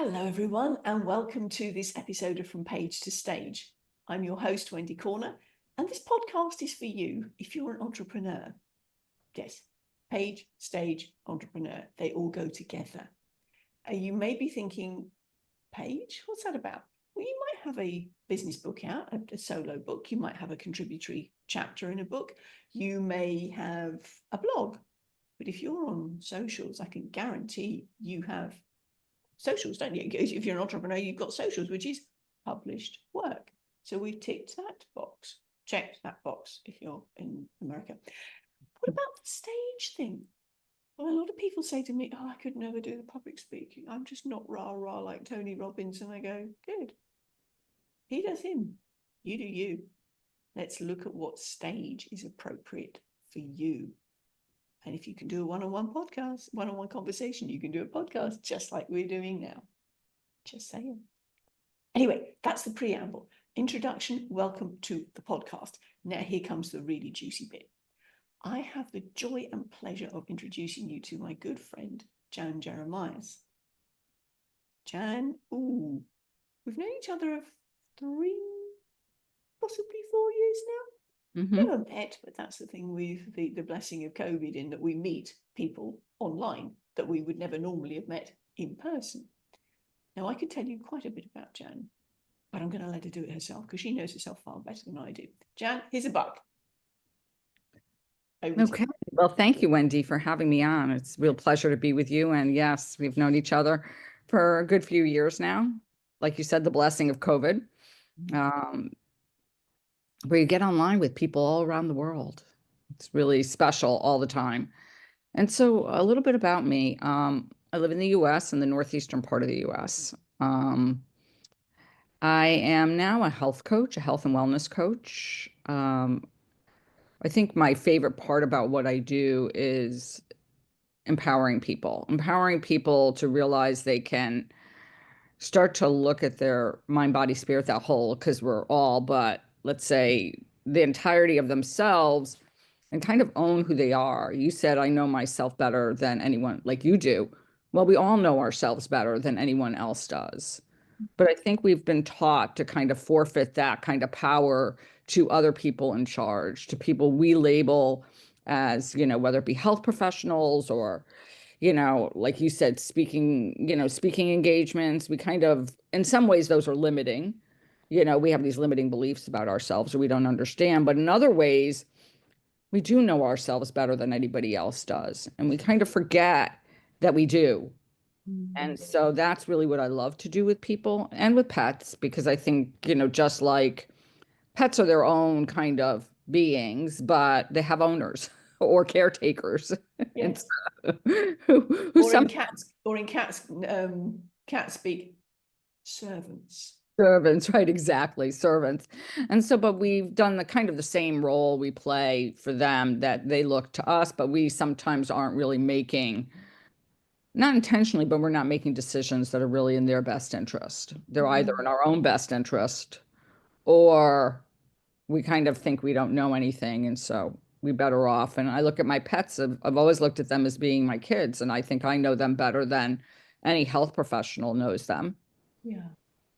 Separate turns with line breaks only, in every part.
Hello, everyone, and welcome to this episode of From Page to Stage. I'm your host, Wendy Corner, and this podcast is for you if you're an entrepreneur. Yes, page, stage, entrepreneur, they all go together. You may be thinking, page, what's that about? Well, you might have a business book out, a solo book. You might have a contributory chapter in a book. You may have a blog. But if you're on socials, I can guarantee you have socials, don't you? If you're an entrepreneur, you've got socials, which is published work. So we've ticked that box, checked that box if you're in America. What about the stage thing? Well, a lot of people say to me, oh, I could never do the public speaking. I'm just not rah-rah like Tony Robbins. And I go, good. He does him. You do you. Let's look at what stage is appropriate for you. And if you can do a one-on-one podcast, one-on-one conversation, you can do a podcast just like we're doing now. Just saying. Anyway, that's the preamble. Introduction, welcome to the podcast. Now here comes the really juicy bit. I have the joy and pleasure of introducing you to my good friend, Jan Jeremias. Jan, we've known each other for 3, possibly 4 years now. Never met, but that's the thing with the blessing of COVID, in that we meet people online that we would never normally have met in person. Now, I could tell you quite a bit about Jan, but I'm going to let her do it herself because she knows herself far better than I do. Jan, here's a buck.
Okay. Well, thank you, Wendy, for having me on. It's a real pleasure to be with you. And yes, we've known each other for a good few years now. Like you said, the blessing of COVID. Where you get online with people all around the world. It's really special all the time. And so a little bit about me. I live in the US, in the northeastern part of the US. I am now a health coach, a health and wellness coach. I think my favorite part about what I do is empowering people to realize they can start to look at their mind, body, spirit, that whole, because we're all, but let's say the entirety of themselves, and kind of own who they are. You said, I know myself better than anyone, like you do. Well, we all know ourselves better than anyone else does. But I think we've been taught to kind of forfeit that kind of power to other people in charge, to people we label as, whether it be health professionals or, like you said, speaking engagements. We kind of, in some ways, those are limiting. We have these limiting beliefs about ourselves or we don't understand. But in other ways, we do know ourselves better than anybody else does. And we kind of forget that we do. And so that's really what I love to do with people and with pets, because I think, just like pets are their own kind of beings, but they have owners or caretakers.
Yes.
who
or in cat speak, servants.
Servants, right? Exactly. Servants. And so, but we've done the kind of the same role we play for them, that they look to us, but we sometimes aren't really making, not intentionally, but we're not making decisions that are really in their best interest. They're either in our own best interest, or we kind of think we don't know anything. And so we better off. And I look at my pets, I've always looked at them as being my kids. And I think I know them better than any health professional knows them.
Yeah.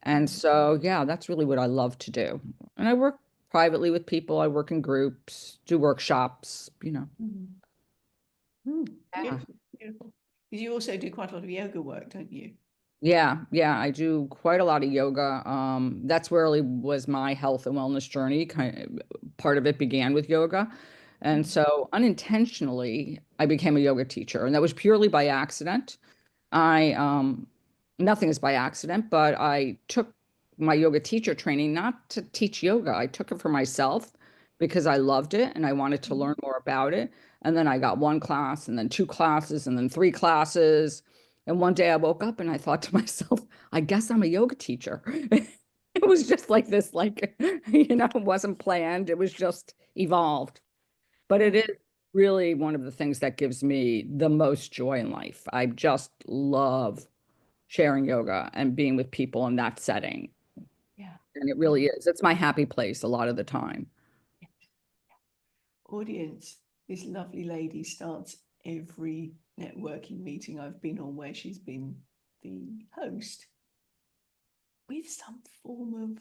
And so, yeah, that's really what I love to do. And I work privately with people. I work in groups, do workshops.
Beautiful, beautiful. Because you also do quite a lot of yoga work, don't you?
Yeah, I do quite a lot of yoga. That's where really was my health and wellness journey. Part of it began with yoga. And so unintentionally, I became a yoga teacher, and that was purely by accident. Nothing is by accident, but I took my yoga teacher training not to teach yoga. I took it for myself because I loved it and I wanted to learn more about it. And then I got 1 class and then 2 classes and then 3 classes. And one day I woke up and I thought to myself, I guess I'm a yoga teacher. It was just like this, it wasn't planned. It was just evolved. But it is really one of the things that gives me the most joy in life. I just love sharing yoga and being with people in that setting.
Yeah.
And it really is. It's my happy place a lot of the time.
Audience, this lovely lady starts every networking meeting I've been on where she's been the host with some form of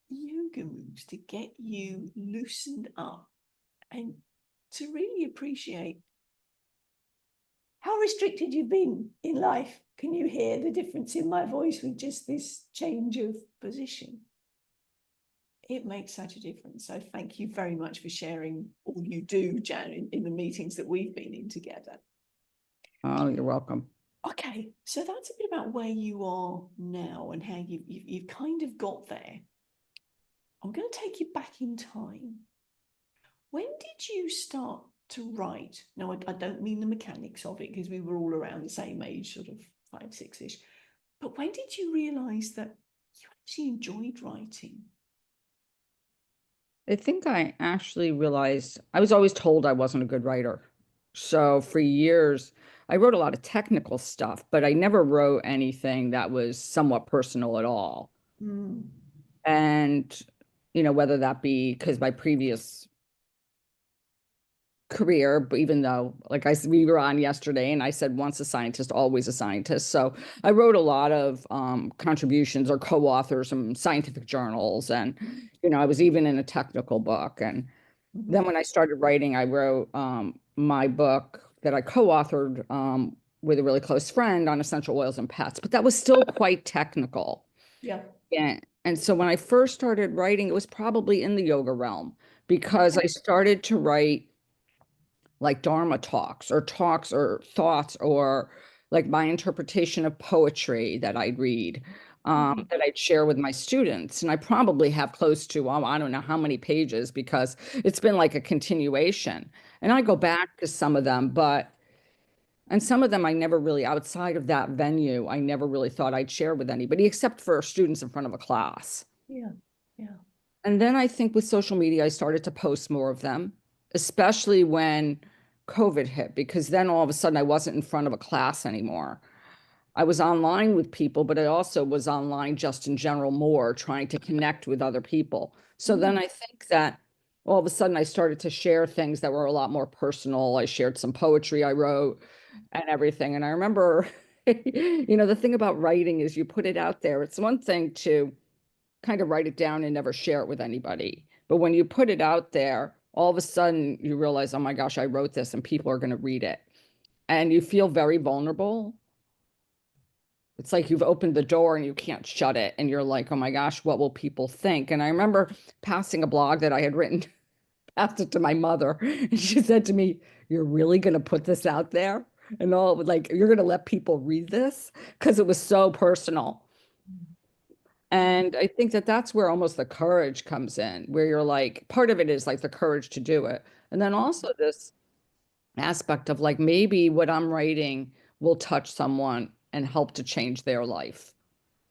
yoga moves to get you loosened up and to really appreciate how restricted you've been in life. Can you hear the difference in my voice with just this change of position? It makes such a difference. So thank you very much for sharing all you do, Jan, in the meetings that we've been in together.
Oh, you're welcome.
Okay, so that's a bit about where you are now and how you've kind of got there. I'm going to take you back in time. When did you start to write? Now, I don't mean the mechanics of it, because we were all around the same age, sort of 5, 6-ish. But when did you realise that you actually enjoyed writing?
I think I actually realized I was always told I wasn't a good writer. So for years, I wrote a lot of technical stuff, but I never wrote anything that was somewhat personal at all.
Mm.
And, whether that be because my previous career, but even though, like we were on yesterday, and I said, once a scientist, always a scientist. So I wrote a lot of contributions or co-authors some scientific journals, and I was even in a technical book. And then when I started writing, I wrote my book that I co-authored with a really close friend on essential oils and pets, but that was still quite technical.
Yeah.
And so when I first started writing, it was probably in the yoga realm, because I started to write like Dharma talks or thoughts, or like my interpretation of poetry that I'd read, that I'd share with my students. And I probably have close to, I don't know how many pages, because it's been like a continuation. And I go back to some of them, and some of them I never really, outside of that venue, I never really thought I'd share with anybody except for students in front of a class.
Yeah. Yeah.
And then I think with social media, I started to post more of them, especially when COVID hit, because then all of a sudden I wasn't in front of a class anymore. I was online with people, but I also was online just in general more, trying to connect with other people. So then I think that all of a sudden I started to share things that were a lot more personal. I shared some poetry I wrote and everything. And I remember, the thing about writing is you put it out there. It's one thing to kind of write it down and never share it with anybody. But when you put it out there, all of a sudden you realize, oh my gosh, I wrote this and people are going to read it. And you feel very vulnerable. It's like you've opened the door and you can't shut it. And you're like, oh my gosh, what will people think? And I remember passing a blog that I had written, passed it to my mother. And she said to me, you're really going to put this out there? And all like, you're going to let people read this? Because it was so personal. And I think that that's where almost the courage comes in, where you're like, part of it is like the courage to do it. And then also this aspect of like, maybe what I'm writing will touch someone and help to change their life.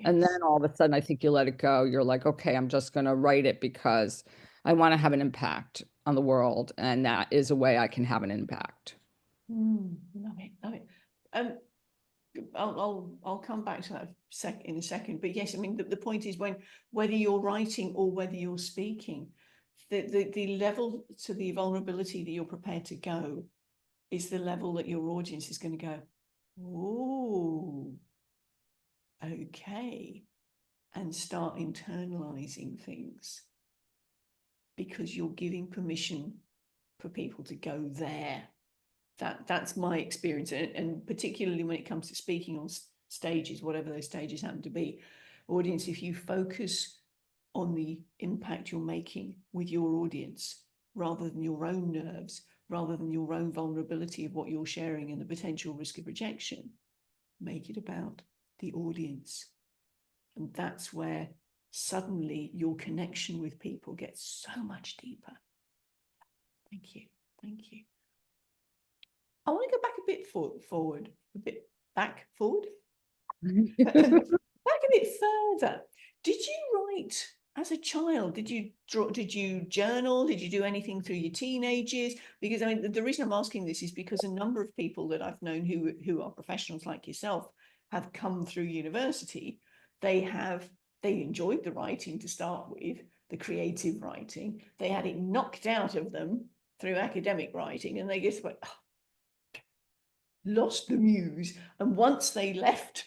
And
Yes.
then all of a sudden, I think you let it go. You're like, okay, I'm just going to write it because I want to have an impact on the world. And that is a way I can have an impact.
Love it. Love it. I'll come back to that in a second. But yes, I mean the point is, whether you're writing or whether you're speaking, the level to the vulnerability that you're prepared to go is the level that your audience is going to go, oh, okay, and start internalizing things, because you're giving permission for people to go there. That's my experience, and particularly when it comes to speaking on stages, whatever those stages happen to be. Audience, if you focus on the impact you're making with your audience rather than your own nerves, rather than your own vulnerability of what you're sharing and the potential risk of rejection, make it about the audience. And that's where suddenly your connection with people gets so much deeper. Thank you. Thank you. I want to go back a bit forward, a bit back forward, back a bit further. Did you write as a child? Did you draw? Did you journal? Did you do anything through your teenage years? Because I mean, the reason I'm asking this is because a number of people that I've known who are professionals like yourself have come through university. They enjoyed the writing to start with, the creative writing. They had it knocked out of them through academic writing, and they just went, oh, lost the muse. And once they left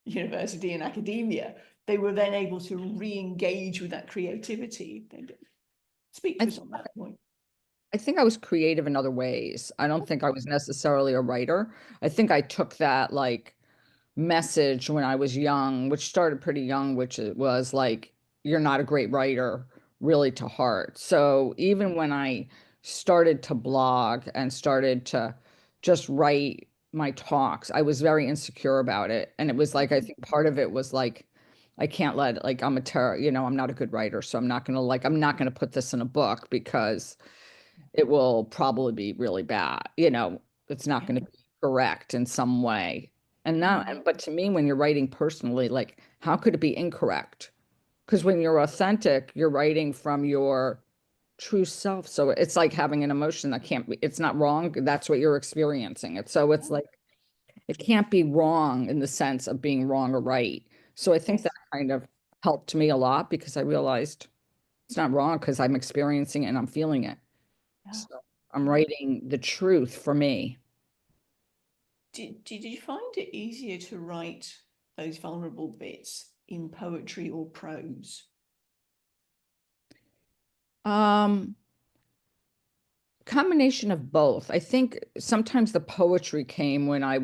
university and academia, they were then able to re-engage with that creativity. Speak to us on that point.
I think I was creative in other ways. I don't think I was necessarily a writer. I think I took that like message when I was young, which started pretty young, which it was like, you're not a great writer, really to heart. So even when I started to blog and started to just write my talks, I was very insecure about it. And it was like, I think part of it was like, I can't let, like, I'm a terror, I'm not a good writer. So I'm not going to put this in a book because it will probably be really bad. It's not going to be correct in some way. And now, but to me, when you're writing personally, like, how could it be incorrect? Because when you're authentic, you're writing from your true self. So it's like having an emotion that can't be, it's not wrong. That's what you're experiencing. So it's like, it can't be wrong in the sense of being wrong or right. So I think that kind of helped me a lot because I realized it's not wrong because I'm experiencing it and I'm feeling it. So I'm writing the truth for me.
Did you find it easier to write those vulnerable bits in poetry or prose?
Um, Combination of both. I think sometimes the poetry came when I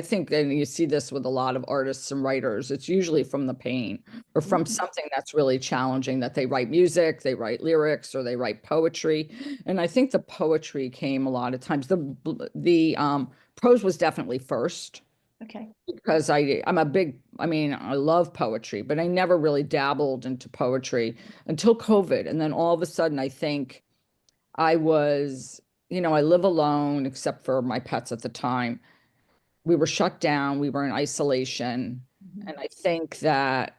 think, and you see this with a lot of artists and writers, it's usually from the pain or from something that's really challenging that they write music, they write lyrics, or they write poetry. And I think the poetry came a lot of times. The prose was definitely first.
Okay.
Because I love poetry, but I never really dabbled into poetry until COVID. And then all of a sudden, I think I was, I live alone except for my pets at the time. We were shut down, we were in isolation. And I think that,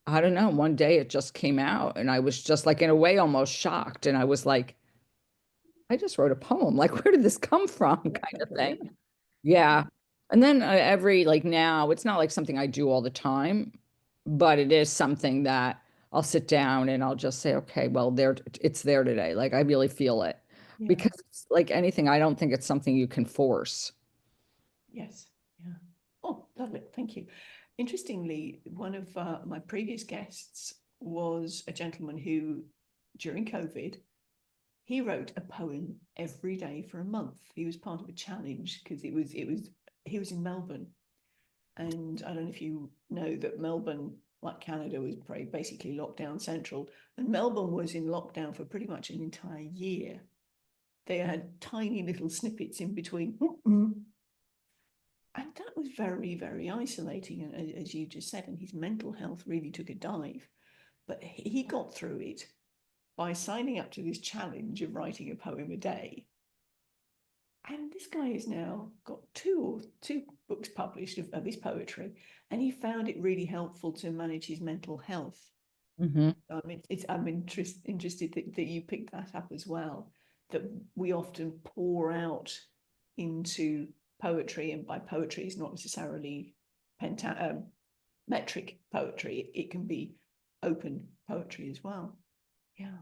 I don't know, one day it just came out and I was just like, in a way, almost shocked. And I was like, I just wrote a poem. Like, where did this come from? Kind of thing. Yeah. And then like now, it's not like something I do all the time, but it is something that I'll sit down and I'll just say, okay, well, it's there today. Like I really feel it because it's like anything, I don't think it's something you can force.
Yes. Yeah. Oh, lovely. Thank you. Interestingly, one of my previous guests was a gentleman who, during COVID, he wrote a poem every day for a month. He was part of a challenge because he was in Melbourne. And I don't know if you know that Melbourne, like Canada, was basically lockdown central. And Melbourne was in lockdown for pretty much an entire year. They had tiny little snippets in between. And that was very, very isolating, and as you just said, and his mental health really took a dive. But he got through it by signing up to this challenge of writing a poem a day. And this guy has now got two books published of his poetry, and he found it really helpful to manage his mental health.
Mm-hmm.
I'm interested that you picked that up as well, that we often pour out into poetry, and by poetry is not necessarily metric poetry. It can be open poetry as well. Yeah.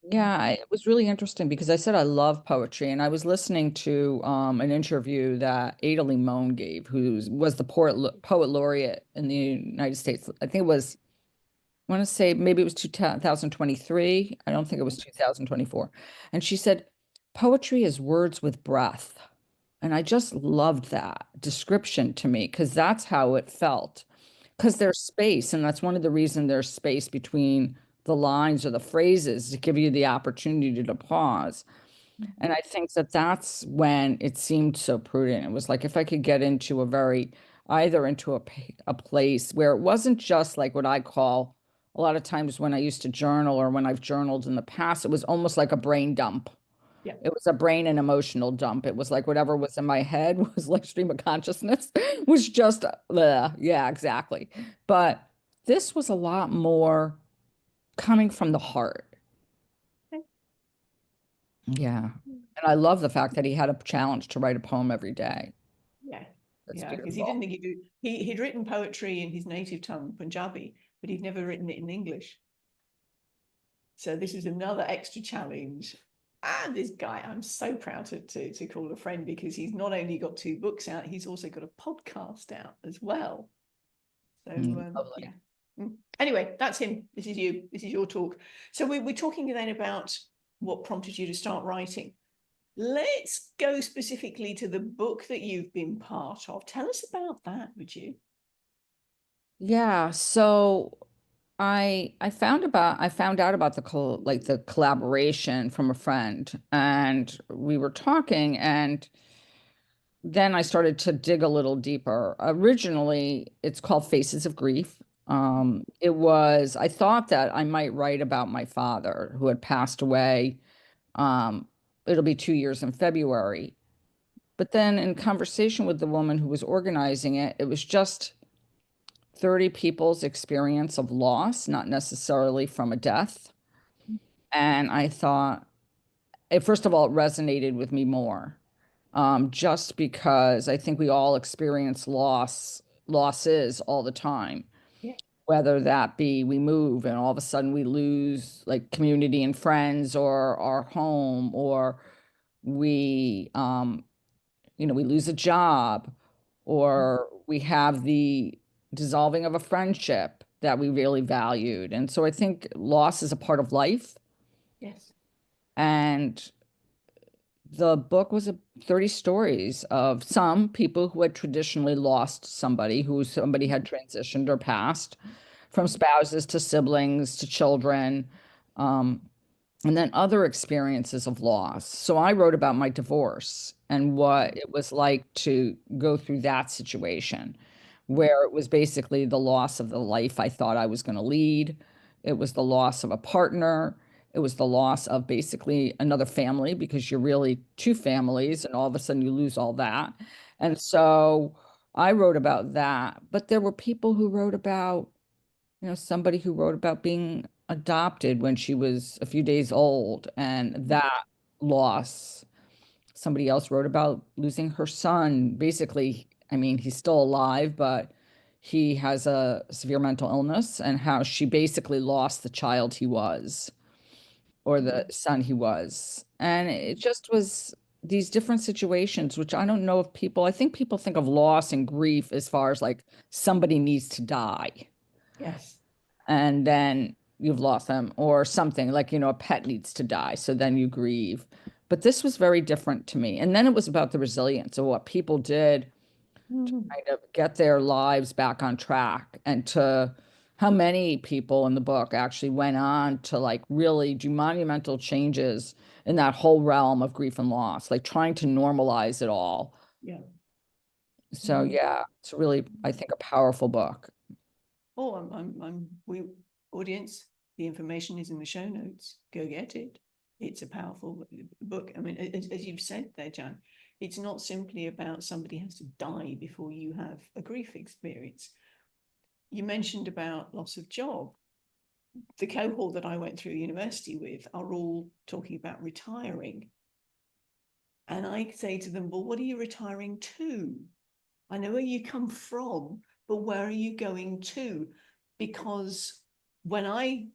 Yeah, it was really interesting because I said I love poetry, and I was listening to an interview that Ada Limon gave, who was the poet laureate in the United States. I think it was, I want to say maybe it was 2023. I don't think it was 2024. And she said, poetry is words with breath. And I just loved that description to me because that's how it felt. Because there's space, and that's one of the reasons there's space between the lines or the phrases to give you the opportunity to pause. And I think that that's when it seemed so prudent. It was like if I could get into either into a place where it wasn't just like what I call a lot of times when I used to journal or when I've journaled in the past, it was almost like a brain dump.
Yeah.
It was a brain and emotional dump. It was like whatever was in my head was like stream of consciousness was just, yeah, exactly. But this was a lot more coming from the heart. Yeah. And I love the fact that he had a challenge to write a poem every day.
Yeah.
That's
Yeah, because he
beautiful.
didn't think he'd written poetry in his native tongue, Punjabi, but he'd never written it in English. So this is another extra challenge. And this guy, I'm so proud to call a friend, because he's not only got 2 books out, he's also got a podcast out as well. So
Lovely.
yeah. Anyway, that's him. This is you. This is your talk. So we're talking then about what prompted you to start writing. Let's go specifically to the book that you've been part of. Tell us about that, would you?
Yeah, so I found out about the collaboration from a friend, and we were talking, and then I started to dig a little deeper. Originally, it's called Faces of Grief. I thought that I might write about my father who had passed away. Um, it'll be 2 years in February. But then in conversation with the woman who was organizing it, it was just 30 people's experience of loss, not necessarily from a death. And I thought, first of all, it resonated with me more, just because I think we all experience losses all the time,
Yeah.
whether that be we move and all of a sudden we lose like community and friends or our home, or we, we lose a job, or we have the dissolving of a friendship that we really valued. And so I think loss is a part of life.
Yes.
And the book was 30 stories of some people who had traditionally lost somebody, who somebody had transitioned or passed, from spouses to siblings to children, um, and then other experiences of loss. So I wrote about my divorce and what it was like to go through that situation, where it was basically the loss of the life I thought I was going to lead. It was the loss of a partner. It was the loss of basically another family, because you're really 2 families and all of a sudden you lose all that. And so I wrote about that. But there were people who wrote about, somebody who wrote about being adopted when she was a few days old and that loss. Somebody else wrote about losing her son. Basically, I mean, he's still alive, but he has a severe mental illness, and how she basically lost the child he was, or the son he was. And it just was these different situations, which I don't know if I think people think of loss and grief as far as like somebody needs to die
Yes.
and then you've lost them, or something like, a pet needs to die. So then you grieve. But this was very different to me. And then it was about the resilience of what people did to
Mhm.
kind of get their lives back on track, and to how many people in the book actually went on to like really do monumental changes in that whole realm of grief and loss, like trying to normalize it all.
Yeah.
So
Mhm.
yeah, it's really, I think, a powerful book.
Oh, we audience. The information is in the show notes. Go get it. It's a powerful book. I mean, as you've said there, Jan, it's not simply about somebody has to die before you have a grief experience. You mentioned about loss of job. The cohort that I went through university with are all talking about retiring. And I say to them, well, what are you retiring to? I know where you come from, but where are you going to? Because when I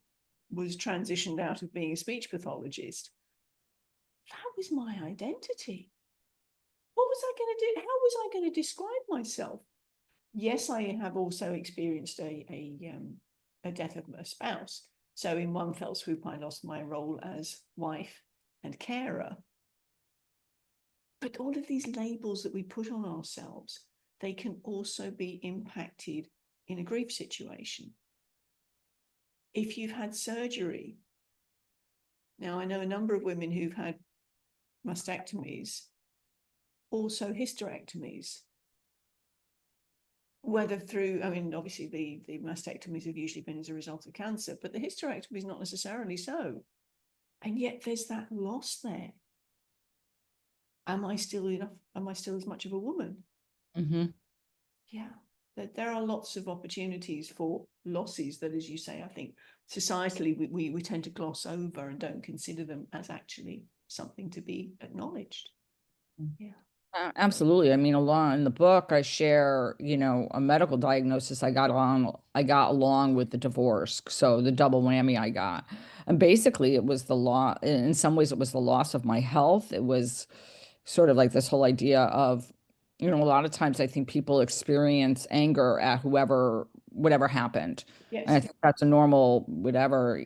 was transitioned out of being a speech pathologist, that was my identity. What was I going to do? How was I going to describe myself? Yes, I have also experienced a death of a spouse. So in one fell swoop, I lost my role as wife and carer. But all of these labels that we put on ourselves, they can also be impacted in a grief situation. If you've had surgery, now I know a number of women who've had mastectomies, also hysterectomies, whether through, I mean, obviously the mastectomies have usually been as a result of cancer, but the hysterectomy is not necessarily so. And yet there's that loss there. Am I still enough? Am I still as much of a woman?
Hmm.
Yeah, there are lots of opportunities for losses that, as you say, I think societally we tend to gloss over and don't consider them as actually something to be acknowledged. Yeah.
Absolutely. I mean, along in the book, I share, a medical diagnosis I got along with the divorce. So the double whammy I got. And basically it was the law. In some ways, it was the loss of my health. It was sort of like this whole idea of, a lot of times I think people experience anger at whatever happened. And I
Yes,
think that's a normal, whatever,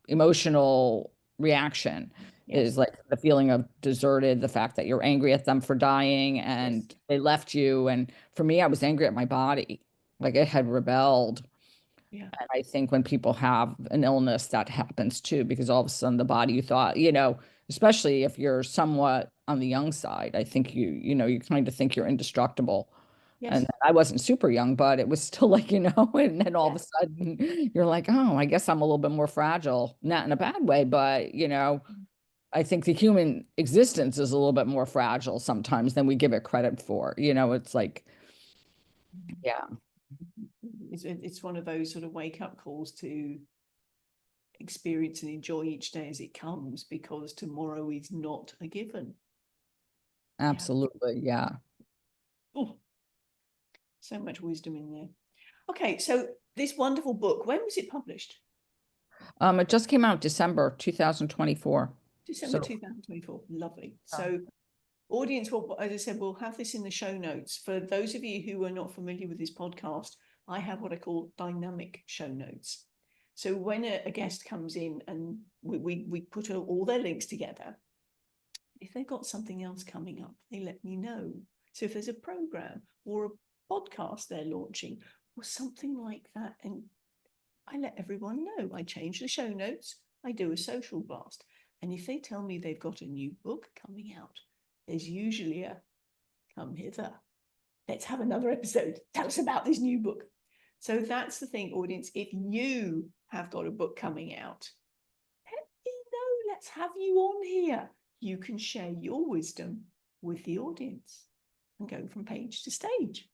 emotional reaction is
yes,
like the feeling of deserted, the fact that you're angry at them for dying
yes,
and they left you. And for me, I was angry at my body, like it had rebelled.
yeah,
And I think when people have an illness, that happens too, because all of a sudden the body you thought, especially if you're somewhat on the young side, I think you kind of think you're indestructible. And
yes,
I wasn't super young, but it was still like, and then all of a
yes.
sudden you're like, oh, I guess I'm a little bit more fragile. Not in a bad way, but, I think the human existence is a little bit more fragile sometimes than we give it credit for. It's like, yeah,
It's one of those sort of wake up calls to experience and enjoy each day as it comes, because tomorrow is not a given. Yeah.
absolutely. Yeah.
Oh, so much wisdom in there. Okay, so this wonderful book, when was it published?
It just came out December 2024.
December
So,
2024. Lovely.
uh,
So, audience, well, as I said, we'll have this in the show notes. For those of you who are not familiar with this podcast, I have what I call dynamic show notes. So when a guest comes in and we put all their links together, if they've got something else coming up, they let me know. So if there's a program or a podcast they're launching or something like that, and I let everyone know. I change the show notes. I do a social blast. And if they tell me they've got a new book coming out, there's usually a come hither. Let's have another episode. Tell us about this new book. So that's the thing, audience. If you have got a book coming out, let me know. Let's have you on here. You can share your wisdom with the audience and go from page to stage.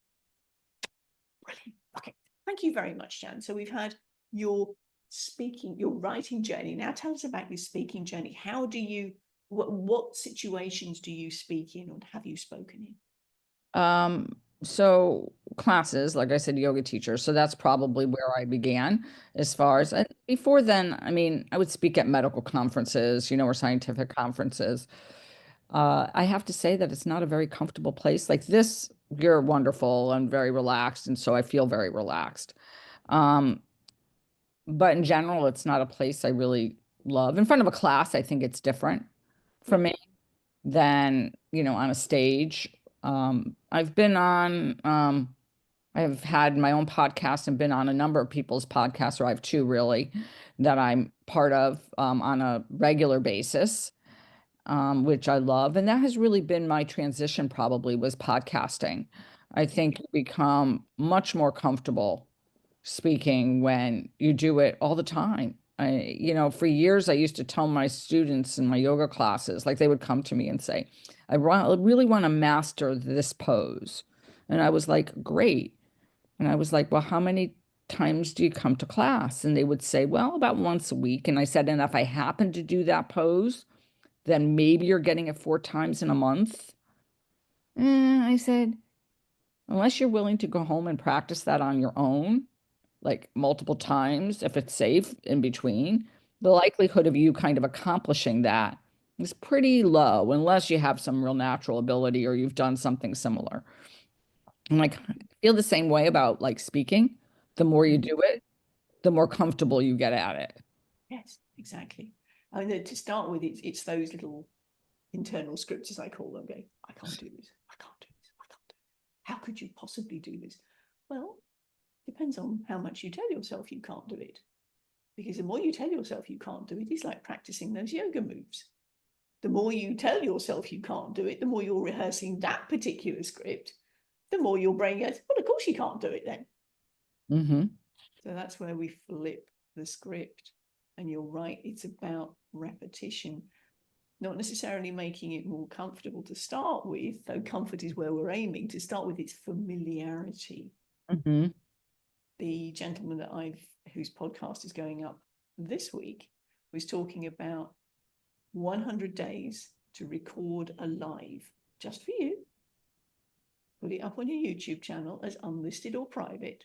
Brilliant. Okay. Thank you very much, Jan. So we've had your your writing journey. Now tell us about your speaking journey. How do you, what situations do you speak in or have you spoken in?
so classes, like I said, yoga teacher. So that's probably where I began as far as and before then, I mean, I would speak at medical conferences, or scientific conferences. I have to say that it's not a very comfortable place. Like this, you're wonderful and very relaxed, and so I feel very relaxed. Um, but in general, it's not a place I really love. In front of a class, I think it's different for
Yeah.
me than, on a stage. I've been on, I've had my own podcast and been on a number of people's podcasts, or I have two really that I'm part of on a regular basis, which I love. And that has really been my transition, probably, was podcasting. I think you become much more comfortable speaking when you do it all the time. For years, I used to tell my students in my yoga classes, like they would come to me and say, I really want to master this pose. And I was like, great. And I was like, well, how many times do you come to class? And they would say, well, about once a week. And I said, and if I happen to do that pose, then maybe you're getting it 4 times in a month. I said, unless you're willing to go home and practice that on your own, like multiple times, if it's safe in between, the likelihood of you kind of accomplishing that is pretty low unless you have some real natural ability or you've done something similar. And like I feel the same way about like speaking. The more you do it, the more comfortable you get at it.
Yes, exactly. I mean, to start with, it's those little internal scripts, as I call them, going, I can't do this. I can't do this. I can't do this. How could you possibly do this? Well, depends on how much you tell yourself you can't do it. Because the more you tell yourself you can't do it, it's like practicing those yoga moves. The more you tell yourself you can't do it, the more you're rehearsing that particular script, the more your brain goes, well, of course you can't do it then.
Mm-hmm.
So that's where we flip the script. And you're right, it's about repetition, not necessarily making it more comfortable to start with, though comfort is where we're aiming. To start with, it's familiarity.
Mm-hmm.
The gentleman whose podcast is going up this week was talking about 100 days to record a live just for you. put it up on your YouTube channel as unlisted or private,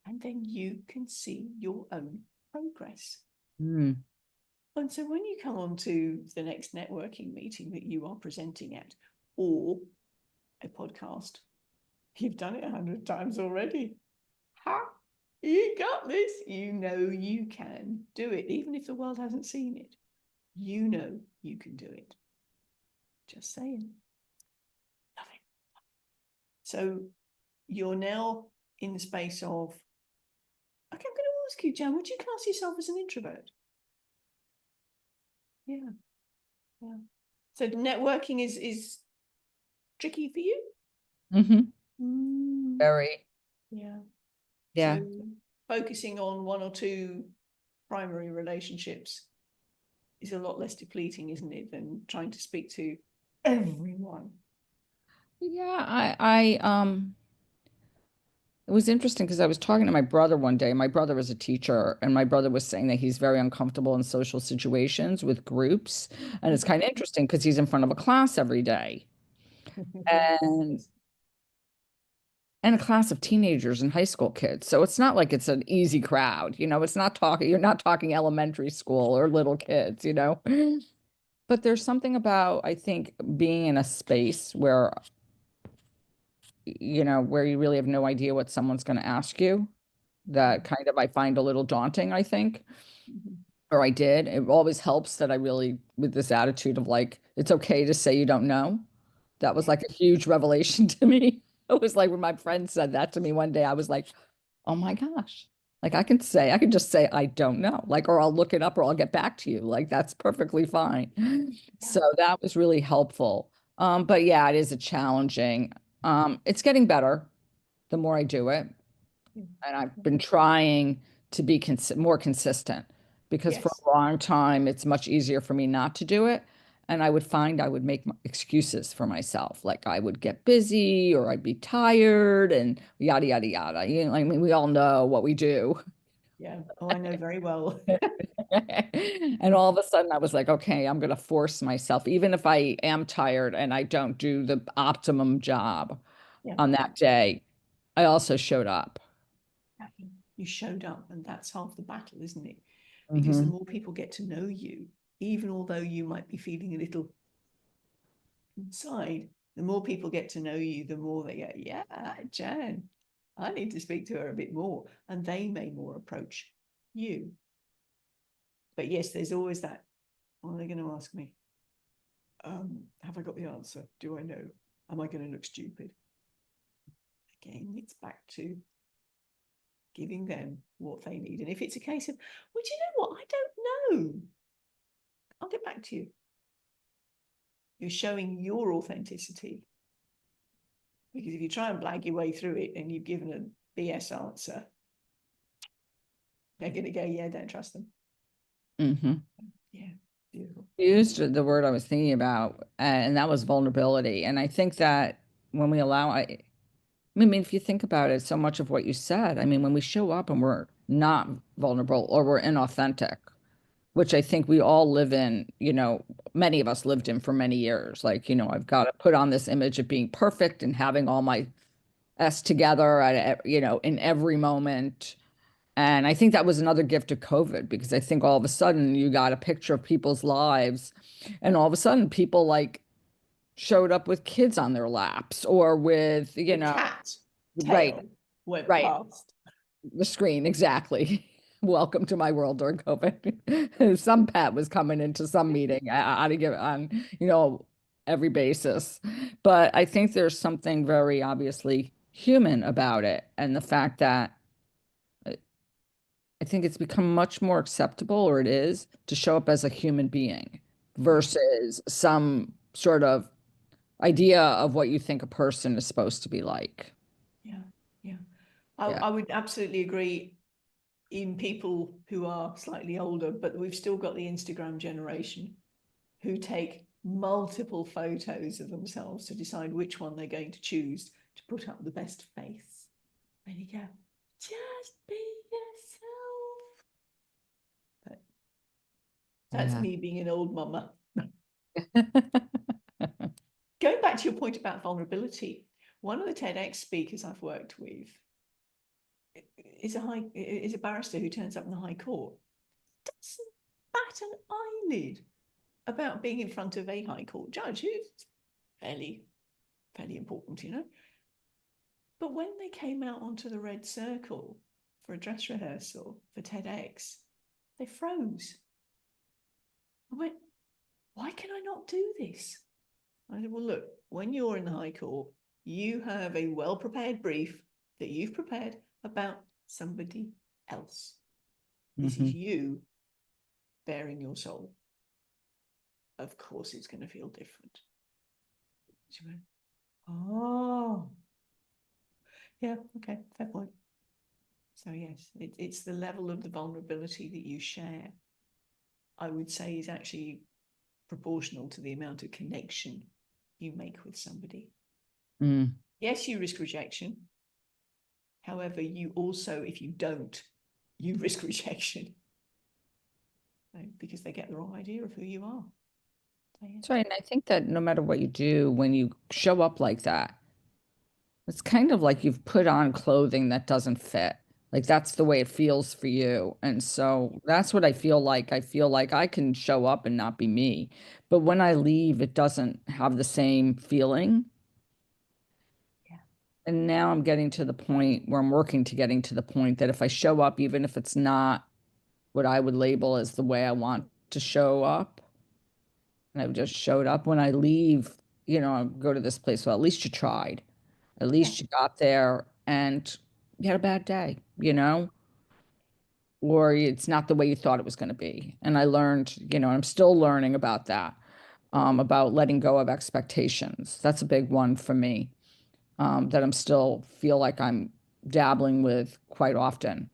and then you can see your own progress.
Mm.
And so when you come on to the next networking meeting that you are presenting at, or a podcast, you've done it 100 times already. Ha! You got this. You know you can do it. Even if the world hasn't seen it, you know you can do it. Just saying. Nothing. So you're now in the space of, okay, I'm going to ask you, Jan, would you class yourself as an introvert? Yeah. Yeah. So networking is tricky for you?
Mm-hmm. Very.
Yeah.
Yeah.
So focusing on one or two primary relationships is a lot less depleting, isn't it, than trying to speak to everyone?
Yeah, it was interesting because I was talking to my brother one day. My brother was a teacher, and my brother was saying that he's very uncomfortable in social situations with groups. And it's kind of interesting because he's in front of a class every day and
Yes.
and a class of teenagers and high school kids. So it's not like it's an easy crowd, it's not talking, you're not talking elementary school or little kids. But there's something about, I think, being in a space where you really have no idea what someone's going to ask you, that kind of I find a little daunting, I think.
Mhm.
Or I did. It always helps that I really, with this attitude of like, it's okay to say you don't know. That was
Yeah.
like a huge revelation to me. It was like when my friend said that to me one day, I was like, oh my gosh. Like I can just say I don't know. Like, or I'll look it up or I'll get back to you. Like that's perfectly fine.
Yeah.
So that was really helpful. But yeah, it is a challenging. It's getting better the more I do it.
Yeah.
And I've been trying to be more consistent because for
Yes.
a long time, it's much easier for me not to do it. And I would find I would make excuses for myself. Like I would get busy or I'd be tired and yada, yada, yada. I mean, we all know what we do.
Yeah. Oh, I know very well.
And all of a sudden, I was like, okay, I'm going to force myself, even if I am tired and I don't do the optimum job
Yeah.
on that day, I also showed up.
You showed up, and that's half the battle, isn't it? Because the
Hmm.
more people get to know you, even although you might be feeling a little inside, the more people get to know you, the more they go, yeah, Jan, I need to speak to her a bit more. And they may more approach you. But yes, there's always that, what are they going to ask me? Have I got the answer? Do I know? Am I going to look stupid? Again, it's back to giving them what they need. And if it's a case of, well, do you know what? I don't know. I'll get back to you. You're showing your authenticity. Because if you try and blag your way through it and you've given a BS answer, they're going to go, yeah, don't trust them.
Hmm.
Yeah, beautiful.
Used the word I was thinking about, and that was vulnerability. And I think that when we allow, I mean, if you think about it, so much of what you said, I mean, when we show up and we're not vulnerable or we're inauthentic, which I think we all live in, many of us lived in for many years. Like, I've got to put on this image of being perfect and having all my S together in every moment. And I think that was another gift of COVID because I think all of a sudden you got a picture of people's lives, and all of a sudden people like showed up with kids on their laps or with,
The cat
right,
tail went
right,
past.
the screen, exactly. Welcome to my world during COVID. Some pet was coming into some meeting to give on, every basis. But I think there's something very obviously human about it. And the fact that I think it's become much more acceptable, or it is, to show up as a human being
Yeah,
versus some sort of idea of what you think a person is supposed to be like.
yeah, yeah. I,
Yeah.
I would absolutely agree in people who are slightly older, but we've still got the Instagram generation who take multiple photos of themselves to decide which one they're going to choose to put up the best face. And you go, just be yourself. But that's
Yeah.
me being an old mama. Going back to your point about vulnerability, One of the TEDx speakers I've worked with is a barrister who turns up in the High Court. Doesn't bat an eyelid about being in front of a High Court judge who's fairly important, But when they came out onto the red circle for a dress rehearsal for TEDx, they froze. I went, why can I not do this? I said, well, look, when you're in the High Court, you have a well-prepared brief that you've prepared about somebody else. This is you bearing your soul. Of course, it's going to feel different. She went, oh, yeah, okay, fair point. So yes, it's the level of the vulnerability that you share, I would say, is actually proportional to the amount of connection you make with somebody. Yes, you risk rejection. However, you also, if you don't, you risk rejection because they get the wrong idea of who you are. So, yeah.
That's right. And I think that no matter what you do, when you show up like that, it's kind of like you've put on clothing that doesn't fit. Like that's the way it feels for you. And so that's what I feel like. I feel like I can show up and not be me. But when I leave, it doesn't have the same feeling.
Yeah.
And now I'm getting to the point where I'm working to getting to the point that if I show up, even if it's not what I would label as the way I want to show up, and I've just showed up, when I leave, I go to this place, well, at least you tried. At least you got there and you had a bad day, or it's not the way you thought it was going to be. And I learned, I'm still learning about that, about letting go of expectations. That's a big one for me, that I'm still feel like I'm dabbling with quite often.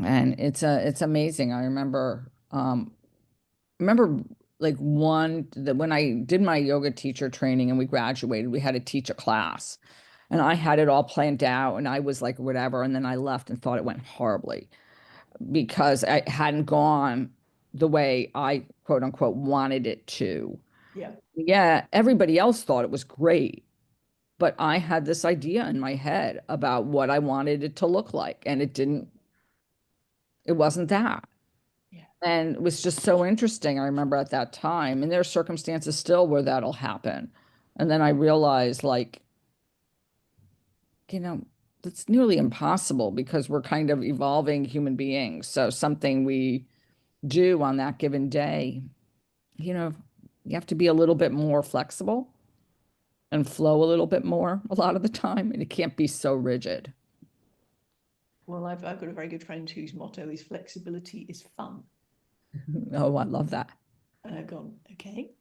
And it's amazing. I remember like when I did my yoga teacher training and we graduated, we had to teach a class. And I had it all planned out and I was like, whatever. And then I left and thought it went horribly because I hadn't gone the way I, quote unquote, wanted it to.
Yeah.
Yeah, everybody else thought it was great, but I had this idea in my head about what I wanted it to look like. And it wasn't that.
Yeah.
And it was just so interesting. I remember at that time, and there are circumstances still where that'll happen. And then I realized, like, it's nearly impossible because we're kind of evolving human beings. So something we do on that given day, you have to be a little bit more flexible and flow a little bit more a lot of the time. And it can't be so rigid.
Well, I've got a very good friend whose motto is flexibility is fun.
Oh, I love that.
And I've gone, okay.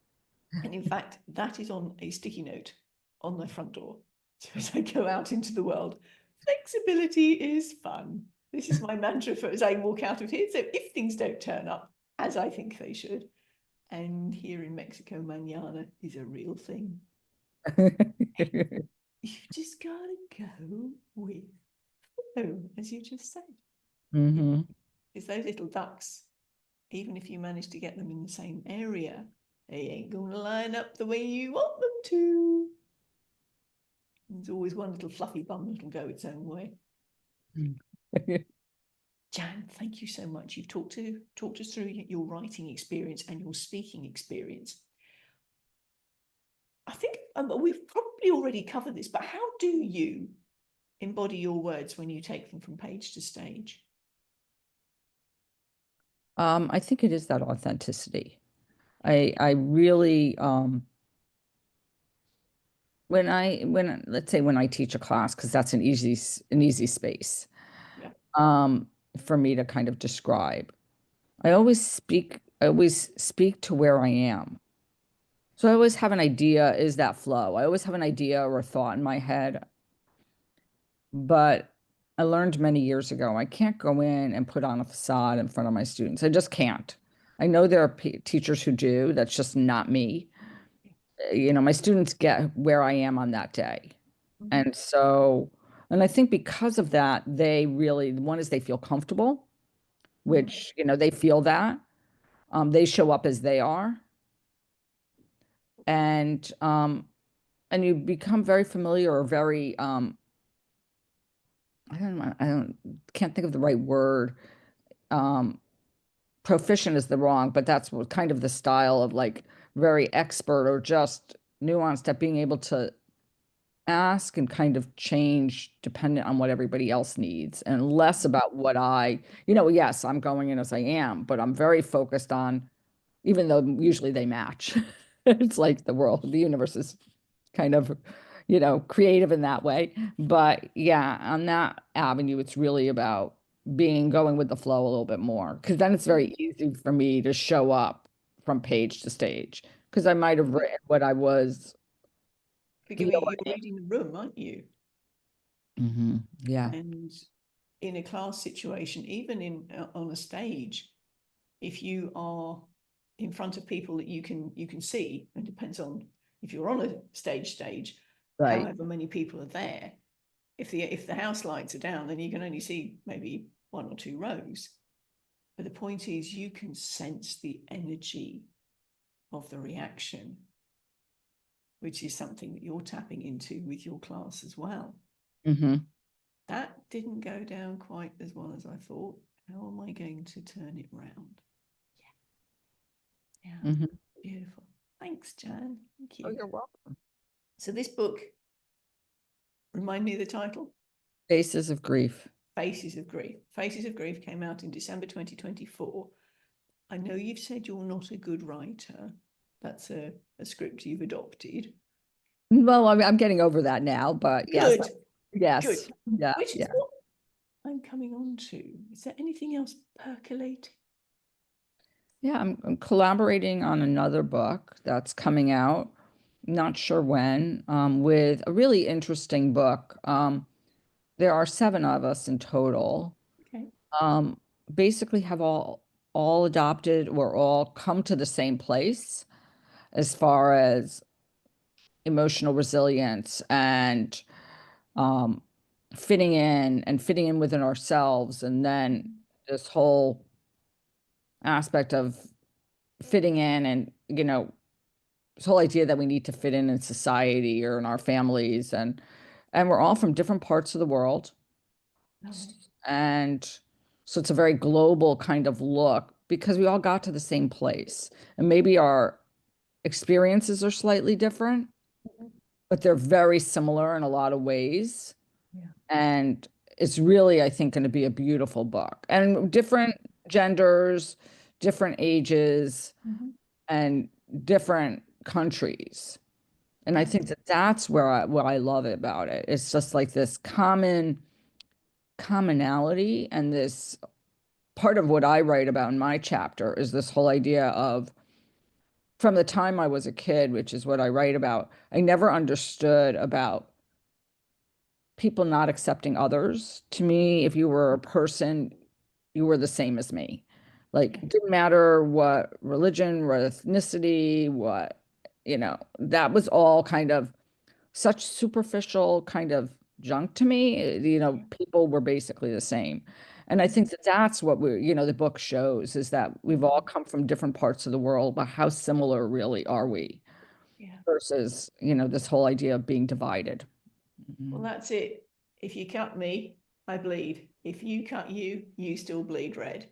And in fact, that is on a sticky note on my front door. So as I go out into the world, flexibility is fun. This is my mantra for as I walk out of here. So if things don't turn up as I think they should, and here in Mexico, mañana is a real thing. You've just got to go with flow, as you just said. Because those little ducks, even if you manage to get them in the same area, they ain't going to line up the way you want them to. There's always one little fluffy bum that'll go its own way. Jan, thank you so much. You've talked us through your writing experience and your speaking experience. I think we've probably already covered this, but how do you embody your words when you take them from page to stage?
I think it is that authenticity. I really, when let's say when I teach a class, because that's an easy space,
Yeah.
For me to kind of describe. I always speak to where I am. So I always have an idea, is that flow? I always have an idea or a thought in my head. But I learned many years ago, I can't go in and put on a facade in front of my students. I just can't. I know there are teachers who do. That's just not me. My students get where I am on that day. And so, and I think because of that, they really, one is they feel comfortable, which, they feel that. They show up as they are. And and you become very familiar or very can't think of the right word. Um, Proficient is the wrong, but that's what kind of the style of like very expert or just nuanced at being able to ask and kind of change dependent on what everybody else needs and less about what yes, I'm going in as I am, but I'm very focused on, even though usually they match. It's like the universe is kind of, creative in that way. But yeah, on that avenue, it's really about going with the flow a little bit more. Because then it's very easy for me to show up from page to stage. Because I might have written what I was.
Because you're reading the room, aren't you?
Yeah.
And in a class situation, even on a stage, if you are in front of people that you can see, it depends on if you're on a stage,
Right.
however many people are there. If the house lights are down, then you can only see maybe 1 or 2 rows. But the point is, you can sense the energy of the reaction, which is something that you're tapping into with your class as well. That didn't go down quite as well as I thought. How am I going to turn it round? Yeah. Beautiful. Thanks, Jan. Thank you.
Oh, you're welcome.
So this book, remind me of the title?
Faces of Grief.
Faces of Grief. Faces of Grief came out in December 2024. I know you've said you're not a good writer. That's a script you've adopted.
Well, I'm getting over that now, but
Good.
yes.
Good.
Yeah.
Which is what I'm coming on to. Is there anything else percolating?
Yeah, I'm collaborating on another book that's coming out, not sure when, with a really interesting book. There are 7 of us in total.
Okay.
Basically have all adopted or all come to the same place as far as emotional resilience and fitting in within ourselves, and then this whole aspect of fitting in and this whole idea that we need to fit in society or in our families, and we're all from different parts of the world. And so it's a very global kind of look because we all got to the same place, and maybe our experiences are slightly different, but they're very similar in a lot of ways. And it's really, I think, going to be a beautiful book, and different genders, different ages, and different countries. And I think that that's what I love about it. It's just like this commonality, and this part of what I write about in my chapter is this whole idea of, from the time I was a kid, which is what I write about, I never understood about people not accepting others. To me, if you were a person, you were the same as me. Like, it didn't matter what religion, what ethnicity, that was all kind of such superficial kind of junk to me. People were basically the same. And I think that that's what the book shows, is that we've all come from different parts of the world, but how similar really are we? Versus, this whole idea of being divided.
Well, that's it. If you cut me, I bleed. If you cut you, you still bleed red.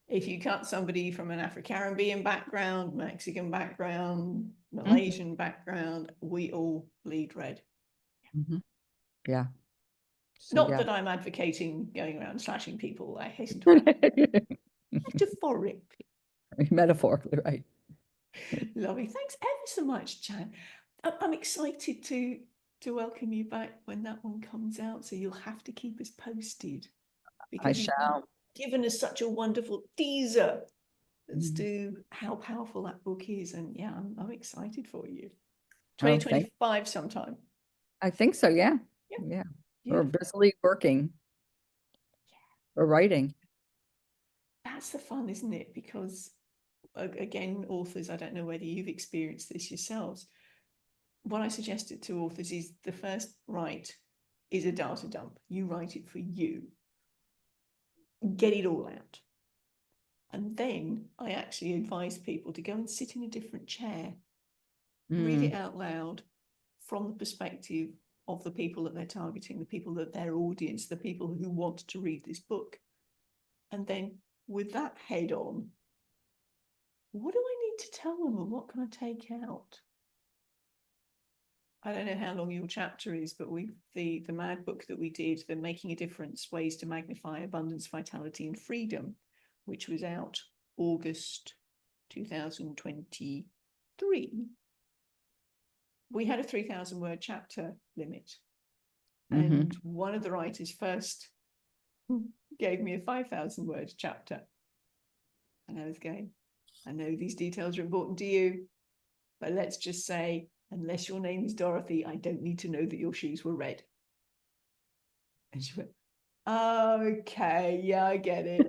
If you cut somebody from an Afro-Caribbean background, Mexican background, Malaysian background, we all bleed red.
Yeah. So,
Not
yeah.
that I'm advocating going around slashing people, I hasten to add. Metaphorically.
Metaphorically, right.
Lovely. Thanks ever so much, Jan. I'm excited to welcome you back when that one comes out. So you'll have to keep us posted, because
I shall.
you've given us such a wonderful teaser as to how powerful that book is. And yeah, I'm excited for you. 2025 sometime.
I think so, yeah. Yeah. We're busily working. We're writing.
That's the fun, isn't it? Because again, authors, I don't know whether you've experienced this yourselves. What I suggested to authors is the first write is a data dump. You write it for you. Get it all out. And then I actually advise people to go and sit in a different chair, read it out loud, from the perspective of the people that they're targeting, the people that their audience, the people who want to read this book. And then with that head on, what do I need to tell them and what can I take out? I don't know how long your chapter is, but the mad book that we did, the Making a Difference, Ways to Magnify Abundance, Vitality and Freedom, which was out August 2023, we had a 3,000 word chapter limit. And one of the writers first gave me a 5,000 word chapter. And I was going, I know these details are important to you, but let's just say, unless your name is Dorothy, I don't need to know that your shoes were red. And she went, okay, yeah, I get it.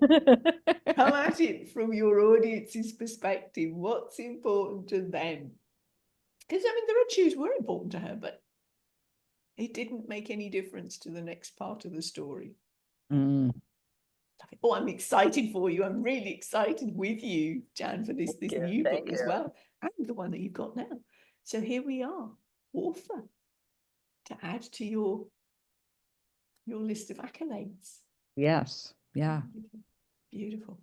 Come at it from your audience's perspective. What's important to them? Because, I mean, the red shoes were important to her, but it didn't make any difference to the next part of the story. Oh, I'm excited for you. I'm really excited with you, Jan, for this new book as well, and the one that you've got now. So here we are, author, to add to your list of accolades.
Yes. Yeah.
Beautiful.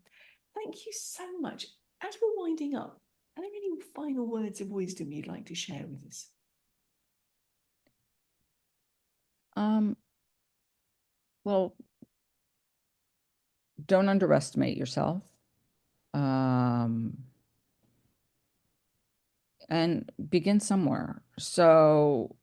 Thank you so much. As we're winding up, are there any final words of wisdom you'd like to share with us?
Well, don't underestimate yourself. And begin somewhere. So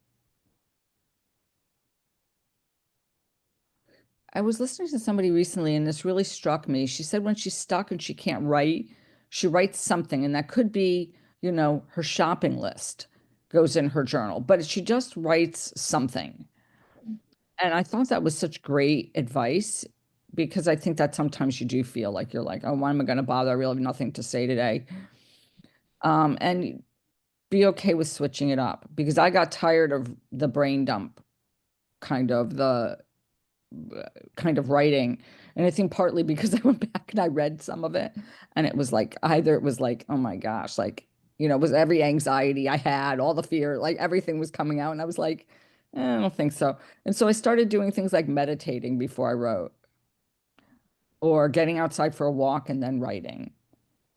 I was listening to somebody recently, and this really struck me. She said when she's stuck and she can't write, she writes something, and that could be, her shopping list goes in her journal, but she just writes something. And I thought that was such great advice, because I think that sometimes you do feel like you're like, oh, why am I going to bother? I really have nothing to say today. And be okay with switching it up, because I got tired of the brain dump kind of writing. And I think partly because I went back and I read some of it, and it was like, oh my gosh, like, it was every anxiety I had, all the fear, like everything was coming out. And I was like, I don't think so. And so I started doing things like meditating before I wrote, or getting outside for a walk and then writing.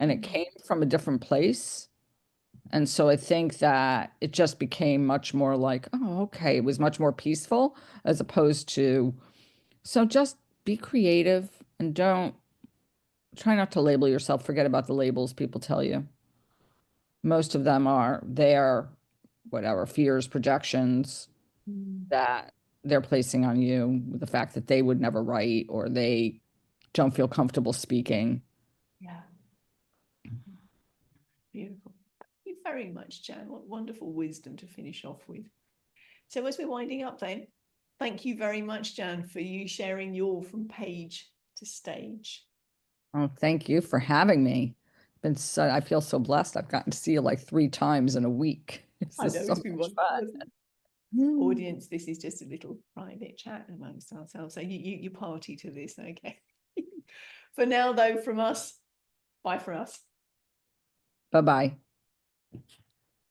And it came from a different place. And so I think that it just became much more like, oh, okay. It was much more peaceful, as opposed to, so just be creative and try not to label yourself. Forget about the labels people tell you. Most of them are their, whatever, fears, projections that they're placing on you, with the fact that they would never write, or they don't feel comfortable speaking.
Yeah. Beautiful. Thank you very much, Jan. What wonderful wisdom to finish off with. So as we're winding up then, thank you very much, Jan, for you sharing your From Page to Stage.
Oh, thank you for having me. I feel so blessed. I've gotten to see you like 3 times in a week.
I know,
So
it's been
much
wonderful.
fun.
Audience, this is just a little private chat amongst ourselves. So you party to this, okay? For now, though, from us, bye for us.
Bye-bye.